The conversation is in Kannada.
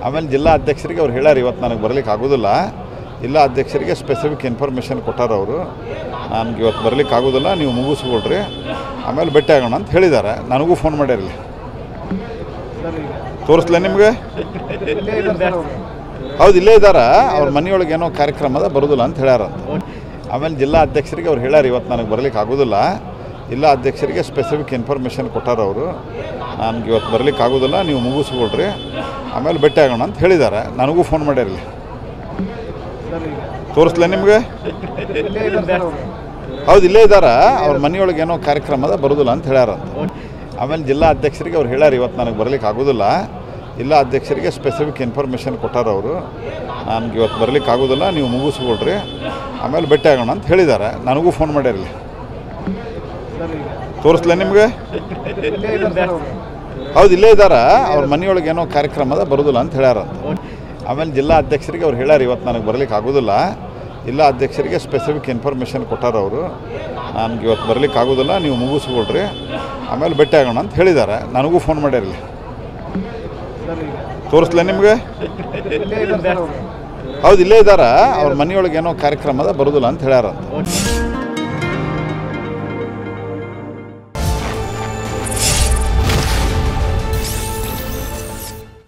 ಆಮೇಲೆ ಜಿಲ್ಲಾ ಅಧ್ಯಕ್ಷರಿಗೆ ಅವ್ರು ಹೇಳ್ಯಾರ ಇವತ್ತು ನನಗೆ ಬರಲಿಕ್ಕೆ ಆಗೋದಿಲ್ಲ. ಜಿಲ್ಲಾ ಅಧ್ಯಕ್ಷರಿಗೆ ಸ್ಪೆಸಿಫಿಕ್ ಇನ್ಫಾರ್ಮೇಷನ್ ಕೊಟ್ಟಾರ ಅವರು. ನನಗೆ ಇವತ್ತು ಬರಲಿಕ್ಕೆ ಆಗೋದಿಲ್ಲ, ನೀವು ಮುಗಿಸ್ಕೊಳ್ರಿ, ಆಮೇಲೆ ಭೇಟಿ ಆಗೋಣ ಅಂತ ಹೇಳಿದ್ದಾರೆ. ನನಗೂ ಫೋನ್ ಮಾಡ್ಯಾರಿಲ್ಲ. ತೋರಿಸ್ಲೇ ನಿಮಗೆ? ಹೌದು, ಇಲ್ಲೇ ಇದ್ದಾರೆ. ಅವ್ರ ಮನೆಯೊಳಗೆ ಏನೋ ಕಾರ್ಯಕ್ರಮದ ಬರೋದಿಲ್ಲ ಅಂತ ಹೇಳ್ಯಾರಂತ. ಆಮೇಲೆ ಜಿಲ್ಲಾ ಅಧ್ಯಕ್ಷರಿಗೆ ಅವ್ರು ಹೇಳ್ಯಾರ ಇವತ್ತು ನನಗೆ ಬರಲಿಕ್ಕೆ ಆಗೋದಿಲ್ಲ. ಜಿಲ್ಲಾ ಅಧ್ಯಕ್ಷರಿಗೆ ಸ್ಪೆಸಿಫಿಕ್ ಇನ್ಫಾರ್ಮೇಷನ್ ಕೊಟ್ಟಾರ ಅವರು. ನನಗೆ ಇವತ್ತು ಬರಲಿಕ್ಕೆ ಆಗೋದಿಲ್ಲ, ನೀವು ಮುಗಿಸ್ಕೊಳ್ರಿ, ಆಮೇಲೆ ಭೇಟಿ ಆಗೋಣ ಅಂತ ಹೇಳಿದ್ದಾರೆ. ನನಗೂ ಫೋನ್ ಮಾಡ್ಯಾರಿಲ್ಲ. ತೋರಿಸ್ಲೇ ನಿಮಗೆ? ಹೌದು, ಇಲ್ಲೇ ಇದ್ದಾರೆ. ಅವ್ರ ಮನೆಯೊಳಗೆ ಏನೋ ಕಾರ್ಯಕ್ರಮದ ಬರೋದಿಲ್ಲ ಅಂತ ಹೇಳ್ಯಾರಂತ. ಆಮೇಲೆ ಜಿಲ್ಲಾ ಅಧ್ಯಕ್ಷರಿಗೆ ಅವ್ರು ಹೇಳ್ಯಾರ ಇವತ್ತು ನನಗೆ ಬರಲಿಕ್ಕೆ ಆಗೋದಿಲ್ಲ. ಜಿಲ್ಲಾ ಅಧ್ಯಕ್ಷರಿಗೆ ಸ್ಪೆಸಿಫಿಕ್ ಇನ್ಫಾರ್ಮೇಷನ್ ಕೊಟ್ಟಾರ ಅವರು. ನನಗೆ ಇವತ್ತು ಬರಲಿಕ್ಕೆ ಆಗೋದಿಲ್ಲ, ನೀವು ಮುಗಿಸ್ಕೊಳ್ರಿ, ಆಮೇಲೆ ಭೇಟಿ ಆಗೋಣ ಅಂತ ಹೇಳಿದ್ದಾರೆ. ನನಗೂ ಫೋನ್ ಮಾಡ್ಯಾರಿಲ್ಲ. ತೋರಿಸ್ಲೇ ನಿಮಗೆ? ಹೌದು, ಇಲ್ಲೇ ಇದ್ದಾರೆ. ಅವ್ರ ಮನೆಯೊಳಗೆ ಏನೋ ಕಾರ್ಯಕ್ರಮದ ಬರೋದಿಲ್ಲ ಅಂತ ಹೇಳ್ಯಾರಂತ. ಆಮೇಲೆ ಜಿಲ್ಲಾ ಅಧ್ಯಕ್ಷರಿಗೆ ಅವ್ರು ಹೇಳ್ಯಾರ ಇವತ್ತು ನನಗೆ ಬರಲಿಕ್ಕೆ ಆಗೋದಿಲ್ಲ. ಜಿಲ್ಲಾ ಅಧ್ಯಕ್ಷರಿಗೆ ಸ್ಪೆಸಿಫಿಕ್ ಇನ್ಫಾರ್ಮೇಷನ್ ಕೊಟ್ಟಾರ ಅವರು. ನನಗೆ ಇವತ್ತು ಬರಲಿಕ್ಕೆ ಆಗೋದಿಲ್ಲ, ನೀವು ಮುಗಿಸ್ಕೊಳ್ರಿ, ಆಮೇಲೆ ಭೇಟಿ ಆಗೋಣ ಅಂತ ಹೇಳಿದ್ದಾರೆ. ನನಗೂ ಫೋನ್ ಮಾಡ್ಯಾರಿಲ್ಲ. ತೋರಿಸ್ಲೇ ನಿಮಗೆ? ಹೌದು, ಇಲ್ಲೇ ಇದ್ದಾರೆ. ಅವ್ರ ಮನೆಯೊಳಗೆ ಏನೋ ಕಾರ್ಯಕ್ರಮದ ಬರೋದಿಲ್ಲ ಅಂತ ಹೇಳ್ಯಾರಂತ.